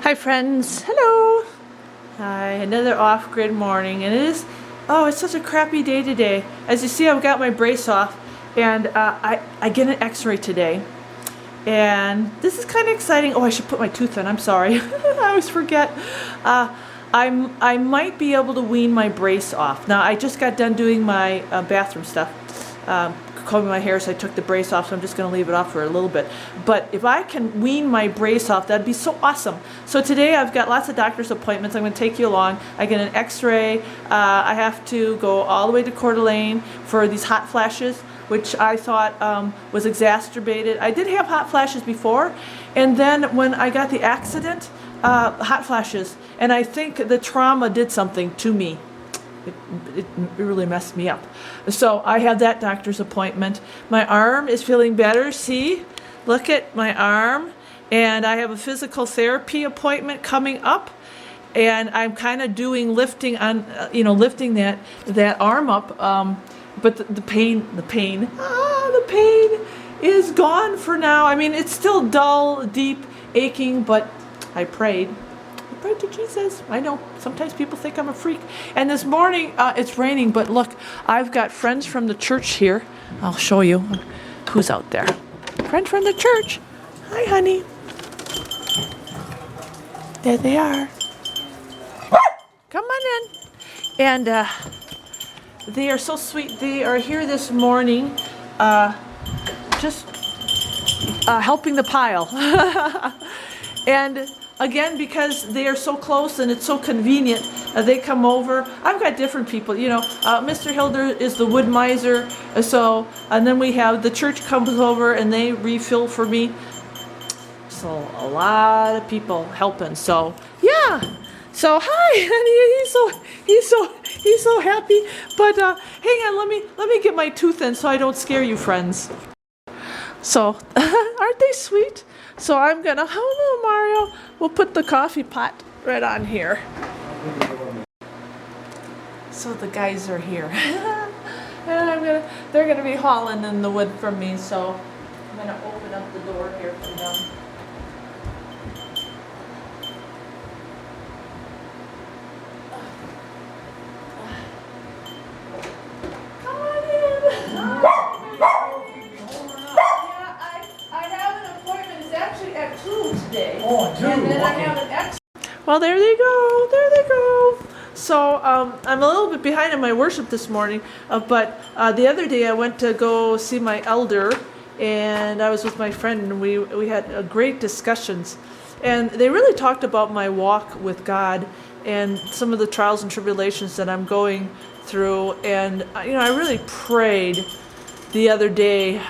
Hi friends, hello. Hi, another off-grid morning, and it's such a crappy day today. As you see, I've got my brace off, and I get an X-ray today, and this is kind of exciting. Oh, I should put my tooth in. I'm sorry, I always forget. I might be able to wean my brace off. Now, I just got done doing my bathroom stuff. Combing my hair, so I took the brace off, so I'm just going to leave it off for a little bit. But if I can wean my brace off, that'd be so awesome. So today I've got lots of doctor's appointments. I'm going to take you along. I get an X-ray. I have to go all the way to Coeur d'Alene for these hot flashes, which I thought was exacerbated. I did have hot flashes before, and then when I got the accident, hot flashes, and I think the trauma did something to me. It really messed me up. So I had that doctor's appointment. My arm is feeling better. See? Look at my arm. And I have a physical therapy appointment coming up. And I'm kind of doing lifting on, lifting that arm up. But the pain is gone for now. I mean, it's still dull, deep, aching, but I prayed. To Jesus. I know sometimes people think I'm a freak. And this morning it's raining, but look, I've got friends from the church here. I'll show you who's out there. Friend from the church. Hi, honey. There they are. Come on in. And they are so sweet. They are here this morning just helping the pile. And again, because they are so close and it's so convenient, they come over. I've got different people, Mr. Hilder is the wood miser, and then we have the church comes over and they refill for me. So a lot of people helping. So yeah. So hi, honey. He's so happy. But hang on, let me get my tooth in so I don't scare you, friends. So aren't they sweet? So I'm gonna, hello Mario, we'll put the coffee pot right on here. So the guys are here. And they're gonna be hauling in the wood from me, so I'm gonna open up the door here for them. Come on in. At 2 today. Oh, 2. And then I have an X. Well, there they go. So I'm a little bit behind in my worship this morning, but the other day I went to go see my elder, and I was with my friend, and we had great discussions, and they really talked about my walk with God and some of the trials and tribulations that I'm going through, and I really prayed the other day.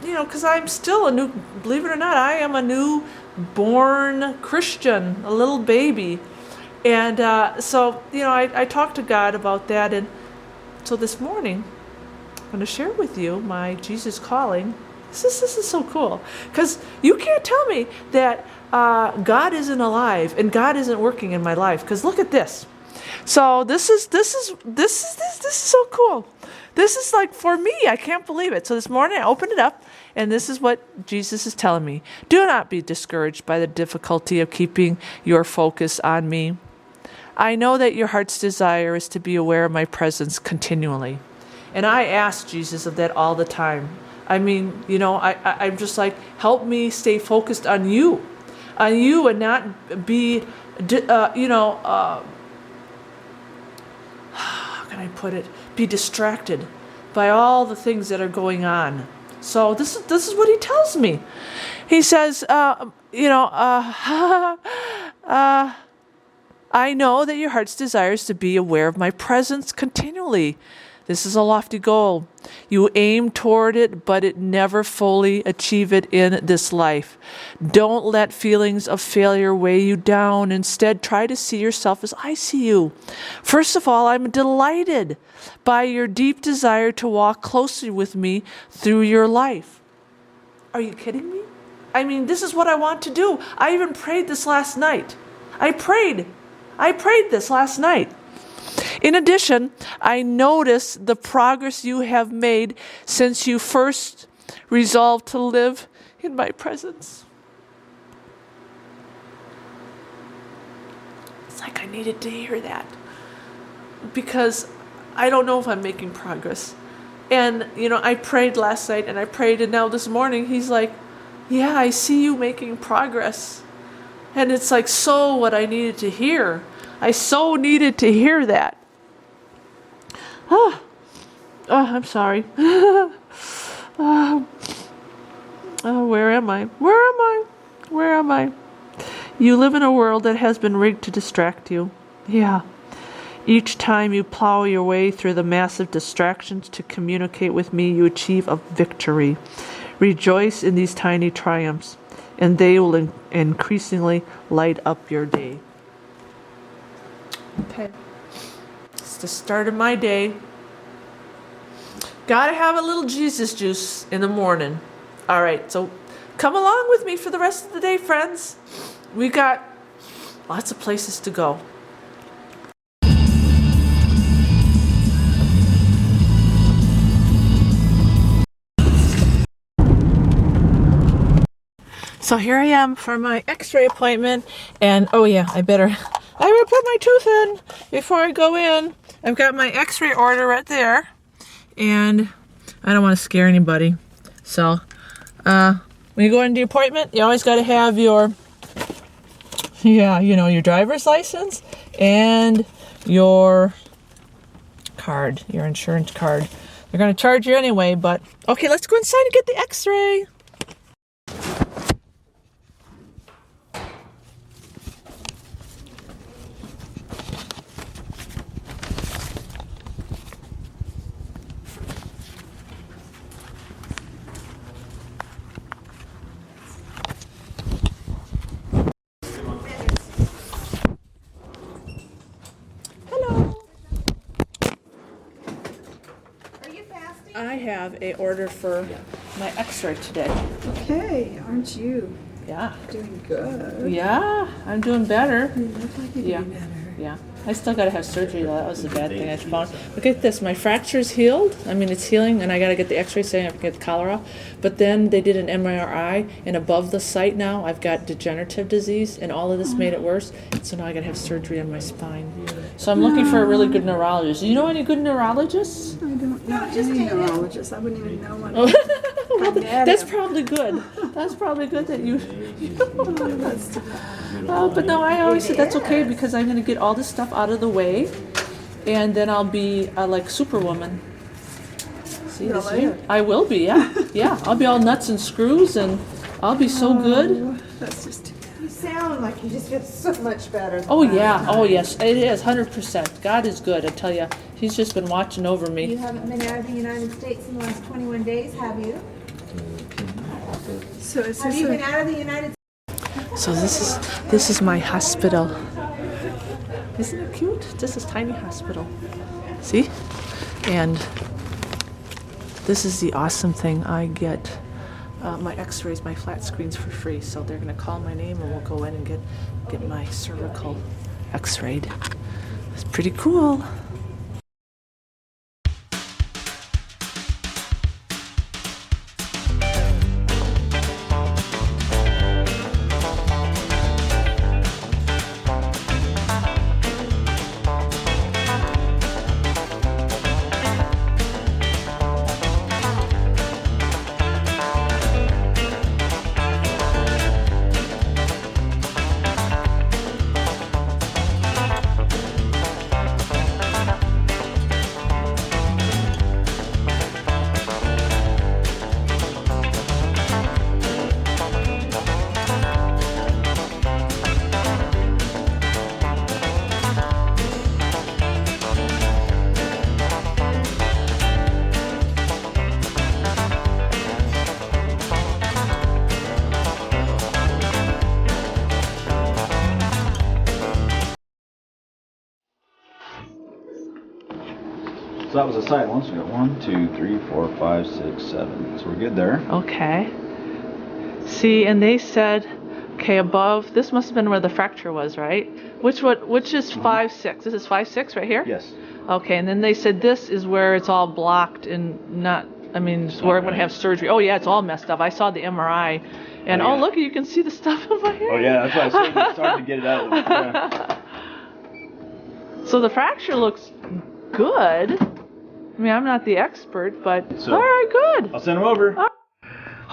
Because I'm still believe it or not, I am a new-born Christian, a little baby. And so I talked to God about that. And so this morning, I'm going to share with you my Jesus calling. This is so cool. Because you can't tell me that God isn't alive and God isn't working in my life. Because look at this. So this is so cool. This is like, for me, I can't believe it. So this morning I opened it up, and this is what Jesus is telling me. Do not be discouraged by the difficulty of keeping your focus on me. I know that your heart's desire is to be aware of my presence continually. And I ask Jesus of that all the time. I mean, I'm just like, help me stay focused on you and not be, how can I put it? Be distracted by all the things that are going on. So this is what he tells me. He says, I know that your heart's desire is to be aware of my presence continually. This is a lofty goal. You aim toward it, but it never fully achieve it in this life. Don't let feelings of failure weigh you down. Instead, try to see yourself as I see you. First of all, I'm delighted by your deep desire to walk closely with me through your life. Are you kidding me? I mean, this is what I want to do. I even prayed this last night. I prayed this last night. In addition, I notice the progress you have made since you first resolved to live in my presence. It's like I needed to hear that. Because I don't know if I'm making progress. And, you know, I prayed last night and I prayed, and now this morning he's like, yeah, I see you making progress. And it's like so what I needed to hear. I so needed to hear that. Oh, I'm sorry. Where am I? Where am I? Where am I? You live in a world that has been rigged to distract you. Yeah. Each time you plow your way through the massive distractions to communicate with me, you achieve a victory. Rejoice in these tiny triumphs, and they will increasingly light up your day. Okay. It's the start of my day. Gotta have a little Jesus juice in the morning. All right, so come along with me for the rest of the day, friends. We got lots of places to go. So here I am for my X-ray appointment, and oh yeah, I will put my tooth in before I go in. I've got my X-ray order right there, and I don't want to scare anybody. So when you go into the appointment, you always got to have your your driver's license and your card, your insurance card. They're going to charge you anyway, but okay, let's go inside and get the X-ray. I have a order for my X-ray today. Okay, aren't you? Yeah. Doing good. Yeah, I'm doing better. You look like you're doing better. Yeah. I still gotta have surgery though. That was the bad thing I found. Look at this. My fracture's healed. I mean, it's healing, and I gotta get the X-ray saying I can get the cholera. But then they did an MRI, and above the site now, I've got degenerative disease, and all of this made it worse. So now I gotta have surgery on my spine. So I'm looking for a really good neurologist. Do you know any good neurologists? I don't know any neurologist. I wouldn't even know one. Well, that's probably good. That's probably good that you. But no, I always said that's okay because I'm going to get all this stuff out of the way, and then I'll be like Superwoman. See, I will be, yeah, yeah. I'll be all nuts and screws, and I'll be so good. That's just. You sound like you just feel so much better. Oh yeah, oh yes, it is 100%. God is good, I tell you. He's just been watching over me. You haven't been out of the United States in the last 21 days, have you? So is Have this you been out of the United States? So this is my hospital. Isn't it cute? This is tiny hospital. See? And this is the awesome thing. I get my X-rays, my flat screens for free. So they're gonna call my name and we'll go in and get my cervical X-rayed. It's pretty cool. So that was the side one. So we got 1, 2, 3, 4, 5, 6, 7. So we're good there. Okay. See, and they said, okay, above, this must have been where the fracture was, right? Which is 5, 6? This is 5, 6 right here? Yes. Okay, and then they said this is where it's all blocked and not, I mean, it's where I'm going to have surgery. Oh, yeah, it's all messed up. I saw the MRI. And, oh, look, you can see the stuff in my hair. Oh, yeah, that's why I said it's hard to get it out of the So the fracture looks good. I mean, I'm not the expert, but So, all right, good. I'll send him over.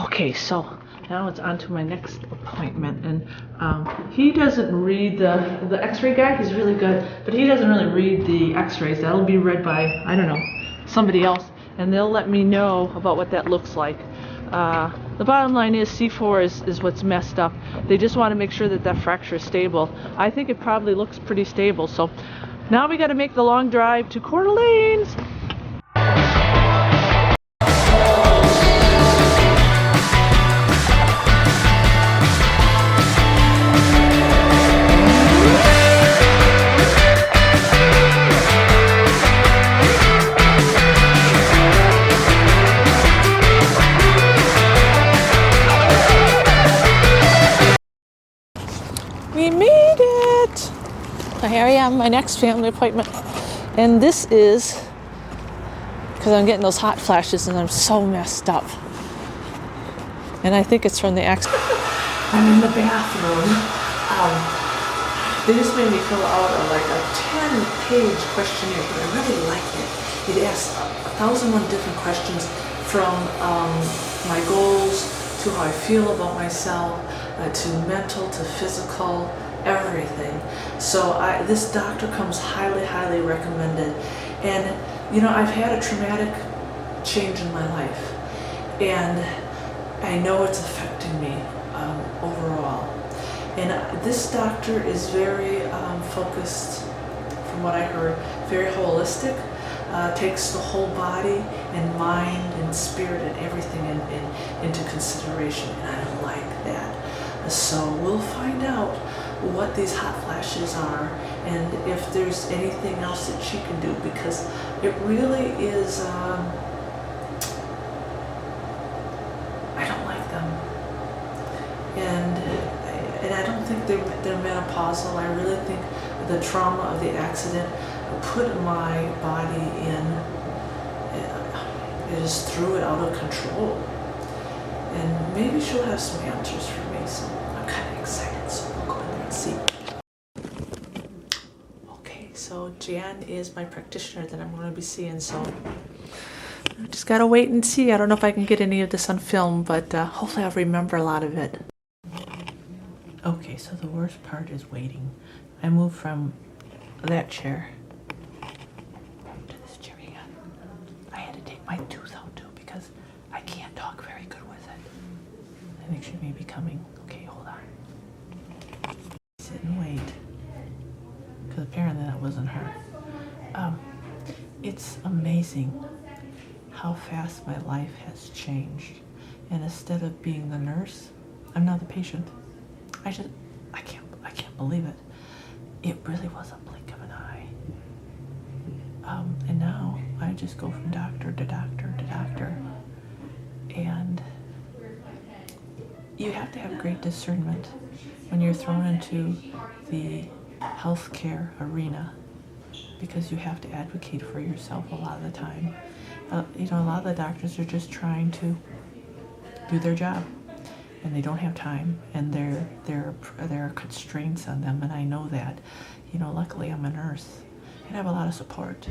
Okay, so now it's on to my next appointment, and he doesn't read the X-ray guy. He's really good, but he doesn't really read the X-rays. That'll be read by, I don't know, somebody else, and they'll let me know about what that looks like. The bottom line is C4 is what's messed up. They just want to make sure that that fracture is stable. I think it probably looks pretty stable. So now we got to make the long drive to Coeur d'Alene's. We made it! So here I am, my next family appointment. And this is because I'm getting those hot flashes and I'm so messed up. And I think it's from the accident. I'm in the bathroom. They just made me fill out like a 10-page questionnaire, but I really like it. It asks 1,001 different questions from my goals to how I feel about myself, to mental, to physical, everything. So this doctor comes highly, highly recommended. And you know, I've had a traumatic change in my life, and I know it's affecting me overall. And this doctor is very focused, from what I heard, very holistic, takes the whole body and mind and spirit and everything into consideration, and I like that. So we'll find out what these hot flashes are and if there's anything else that she can do, because it really is, I don't like them. And I don't think they're menopausal. I really think the trauma of the accident put my body in, it just threw it out of control. And maybe she'll have some answers for me, so I'm kind of excited, so we'll go in there and see. Okay, so Jan is my practitioner that I'm going to be seeing, so I just gotta wait and see. I don't know if I can get any of this on film, but hopefully I'll remember a lot of it. Okay, so the worst part is waiting. I moved from that chair to this chair again. I had to take my tooth out too because I can't talk very good with it. I think she may be coming. Okay, hold on. Sit and wait, because apparently that wasn't her. It's amazing how fast my life has changed. And instead of being the nurse, I'm now the patient. I can't believe it. It really was a blink of an eye. And now I just go from doctor to doctor to doctor. And you have to have great discernment when you're thrown into the healthcare arena, because you have to advocate for yourself a lot of the time. You know, a lot of the doctors are just trying to do their job, and they don't have time, and there are constraints on them, and I know that. You know, luckily I'm a nurse and I have a lot of support.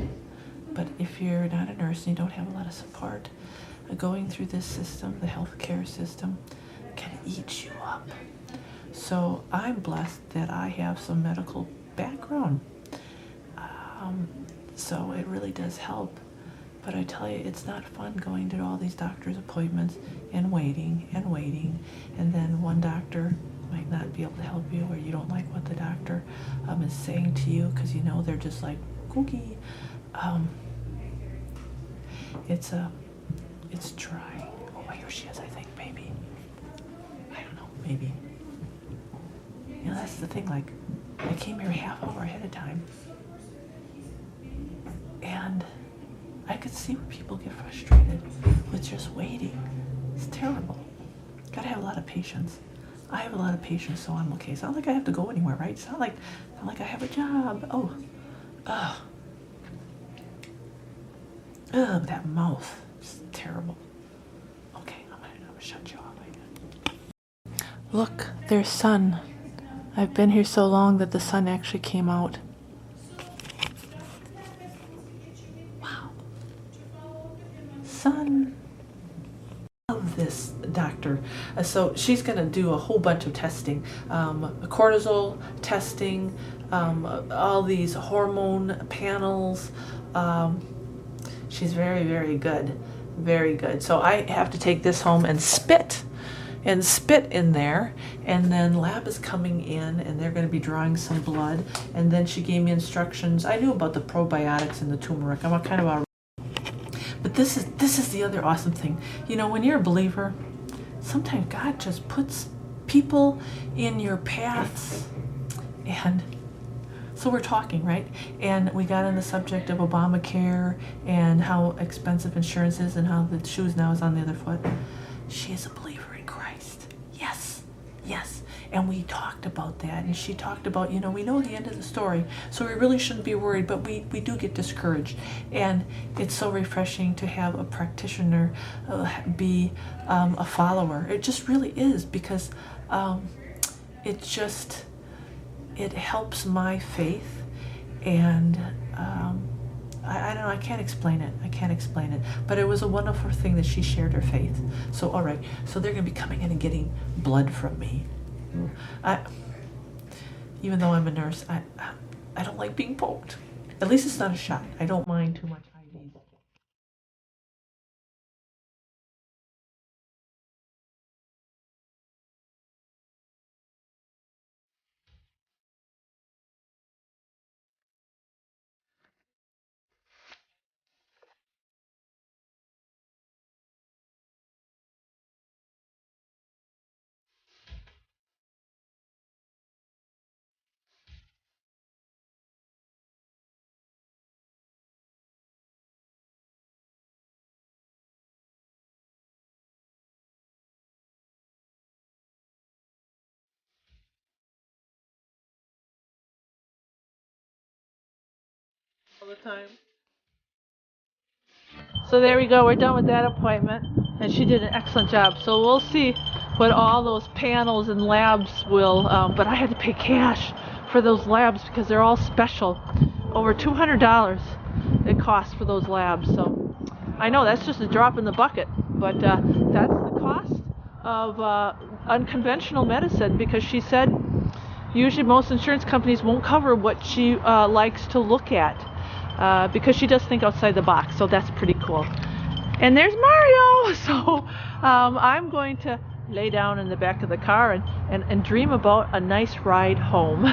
But if you're not a nurse and you don't have a lot of support, going through this system, the healthcare system, can eat you up. So I'm blessed that I have some medical background. So it really does help. But I tell you, it's not fun going to all these doctor's appointments and waiting, and then one doctor might not be able to help you, or you don't like what the doctor is saying to you because you know they're just like kooky. It's trying. Oh, here she is, I think, maybe. I don't know, maybe. You know, that's the thing, like, I came here half hour ahead of time, and I could see where people get frustrated with just waiting. It's terrible. Gotta have a lot of patience. I have a lot of patience, so I'm okay. It's not like I have to go anywhere, right? It's not like I have a job. Oh, that mouth. It's terrible. Okay, I'm gonna shut you off, I guess. Look, there's sun. I've been here so long that the sun actually came out. sun. Love this doctor. So she's going to do a whole bunch of testing, cortisol testing, all these hormone panels. She's very, very good, very good. So I have to take this home and spit in there, and then lab is coming in and they're going to be drawing some blood, and then she gave me instructions. I knew about the probiotics and the turmeric. I'm a kind of a, but this is the other awesome thing. You know, when you're a believer, sometimes God just puts people in your paths. And so we're talking, right? And we got on the subject of Obamacare and how expensive insurance is and how the shoes now is on the other foot. She is a believer in Christ. Yes, yes. And we talked about that, and she talked about, you know, we know the end of the story, so we really shouldn't be worried, but we do get discouraged. And it's so refreshing to have a practitioner be a follower. It just really is, because it helps my faith, and I don't know, I can't explain it, but it was a wonderful thing that she shared her faith. So all right, so they're going to be coming in and getting blood from me. Even though I'm a nurse, I don't like being poked. At least it's not a shot. I don't mind too much IVs. All the time. So there we go, we're done with that appointment, and she did an excellent job. So we'll see what all those panels and labs will, but I had to pay cash for those labs because they're all special. Over $200 it costs for those labs. So I know that's just a drop in the bucket, but that's the cost of unconventional medicine, because she said usually most insurance companies won't cover what she likes to look at. Because she does think outside the box, so that's pretty cool. And there's Mario! So I'm going to lay down in the back of the car and dream about a nice ride home.